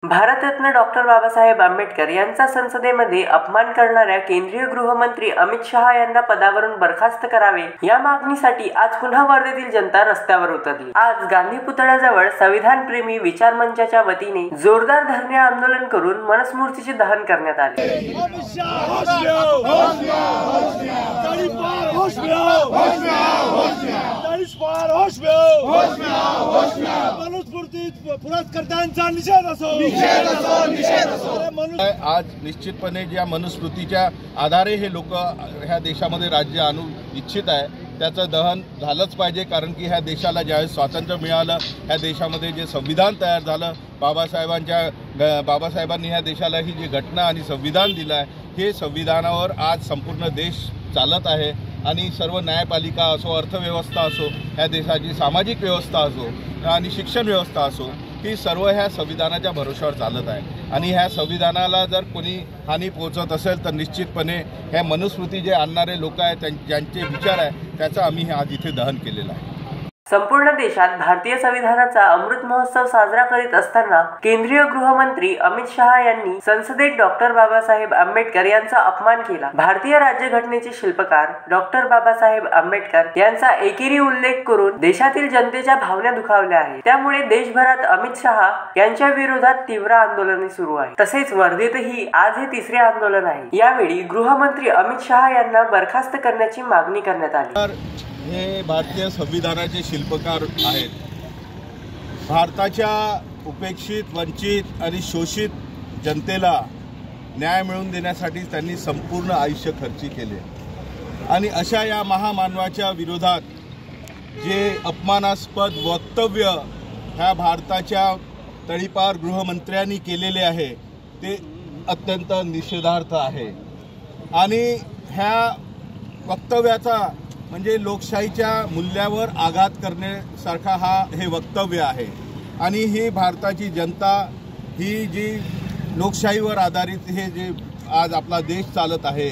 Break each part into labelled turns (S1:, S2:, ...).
S1: Bharat Ratna doctor Babasaheb Ambedkar यांचा संसदेमध्ये अपमान करणाऱ्या केंद्रीय गृहमंत्री अमित शहा यांना पदावरून बरखास्त करावे या मागणीसाठी आज पुन्हा वर्धेतील जनता रस्त्यावर उतरली। आज गांधी पुतळ्याजवळ संविधान प्रेमी विचार मंचाच्या वतीने जोरदार धरणे आंदोलन करून मनुस्मृतीचे दहन करण्यात आले।
S2: आज निश्चितपणे ज्या मनुस्मृतीच्या आधारे हे लोक ह्या देशामध्ये राज्य आणू इच्छित आहे त्याचं दहन झालंच पाहिजे। कारण की ह्या देशाला ज्यावेळेस स्वातंत्र्य मिळालं, ह्या देशामध्ये जे संविधान तयार झालं, बाबासाहेबांनी ह्या देशाला ही जी घटना आणि संविधान दिलं आहे, हे संविधानावर आज संपूर्ण देश चालत आहे। आणि सर्व न्यायपालिका असो, अर्थव्यवस्था असो, ह्या देशाची सामाजिक व्यवस्था असो आणि शिक्षण व्यवस्था असो, ही सर्व ह्या संविधानाच्या भरोश्यावर चालत आहे। आणि ह्या संविधानाला जर कोणी हानी पोहोचत असेल तर निश्चितपणे ह्या मनुस्मृती जे आणणारे लोक आहेत ज्यांचे विचार आहे त्याचं आम्ही आज इथे दहन केलेलं आहे।
S1: संपूर्ण देशात भारतीय संविधानाचा अमृत महोत्सव साजरा करीत असताना केंद्रीय गृहमंत्री अमित शहा यांनी संसदेत डॉक्टर बाबासाहेब आंबेडकर यांचा अपमान केला। भारतीय राज्यघटनेचे शिल्पकार डॉक्टर बाबासाहेब आंबेडकर यांचा एकेरी उल्लेख करून देशातील जनतेच्या भावना दुखावल्या आहेत। त्यामुळे देशभरात अमित शहा यांच्या विरोधात तीव्र आंदोलने सुरू आहेत। तसेच वर्धेतही आज हे तिसरे आंदोलन आहे। यावेळी गृहमंत्री अमित शहा यांना बरखास्त करण्याची मागणी करण्यात आली।
S2: हे भारतीय संविधानाचे शिल्पकार आहेत। भारताच्या उपेक्षित, वंचित आणि शोषित जनतेला न्याय मिळवून देण्यासाठी त्यांनी संपूर्ण आयुष्य खर्ची केले। आणि अशा या महामानवाच्या विरोधात जे अपमानास्पद वक्तव्य ह्या भारताच्या तळीपार गृहमंत्र्यांनी केलेले आहे ते अत्यंत निषेधार्थ आहे। आणि ह्या वक्तव्याचा म्हणजे लोकशाहीच्या मूल्यावर आघात करण्यासारखा हे वक्तव्य आहे। आणि ही भारताची जनता, ही जी लोकशाहीवर आधारित हे जे आज आपला देश चालत आहे,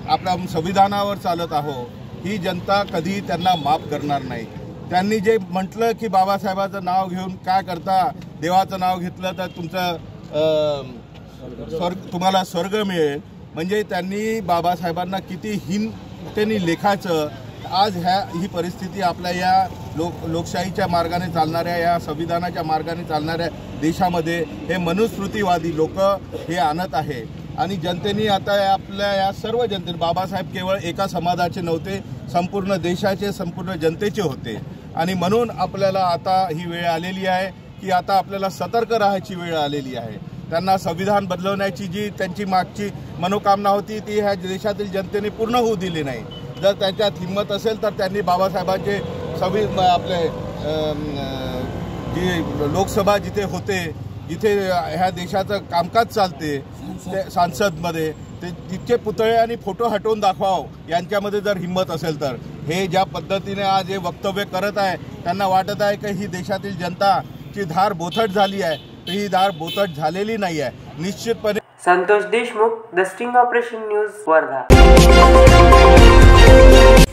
S2: आपल्या संविधानावर चालत आहो, ही जनता कधी त्यांना माफ करणार नाही। त्यांनी जे म्हटलं की बाबासाहेबांचं नाव घेऊन काय करता, देवाचं नाव घेतलं तर तुम्हाला स्वर्ग मिळेल, म्हणजे त्यांनी बाबासाहेबांना किती हीनतेने लेखाचं आज ही परिस्थिती आपल्या या लोकशाहीच्या मार्गाने चालणाऱ्या, या संविधानाच्या मार्गाने चालणाऱ्या देशामध्ये हे मनुस्मृतीवादी लोक हे आणत आहे। आणि जनतेने आता आपल्या या सर्व जनतेने, बाबासाहेब केवळ एका समाजाचे नव्हते, संपूर्ण देशाचे, संपूर्ण जनतेचे होते। आणि म्हणून आपल्याला आता ही वेळ आलेली आहे की आता आपल्याला सतर्क राहायची वेळ आलेली आहे। त्यांना संविधान बदलवण्याची जी त्यांची मागची मनोकामना होती ती ह्या देशातील जनतेने पूर्ण होऊ दिली नाही। जर त्यांच्यात हिंमत असेल तर त्यांनी बाबासाहेबांचे आपले जी लोकसभा जिथे होते, जिथे ह्या देशाचं कामकाज चालते संसदमध्ये, ते तितके पुतळे आणि फोटो हटवून दाखवावं यांच्यामध्ये जर हिंमत असेल तर। हे ज्या पद्धतीने आज हे वक्तव्य करत आहे, त्यांना वाटत आहे की ही देशातील जनताची धार बोथट झाली आहे, तर ही धार बोथट झालेली नाही आहे। निश्चितपणे
S1: Santosh Deshmukh, the sting operation news, Wardha.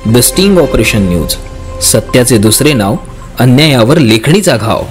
S3: The sting operation news, सत्याचे दुसरे नाव, अन्यायावर लेखणीचा घाव।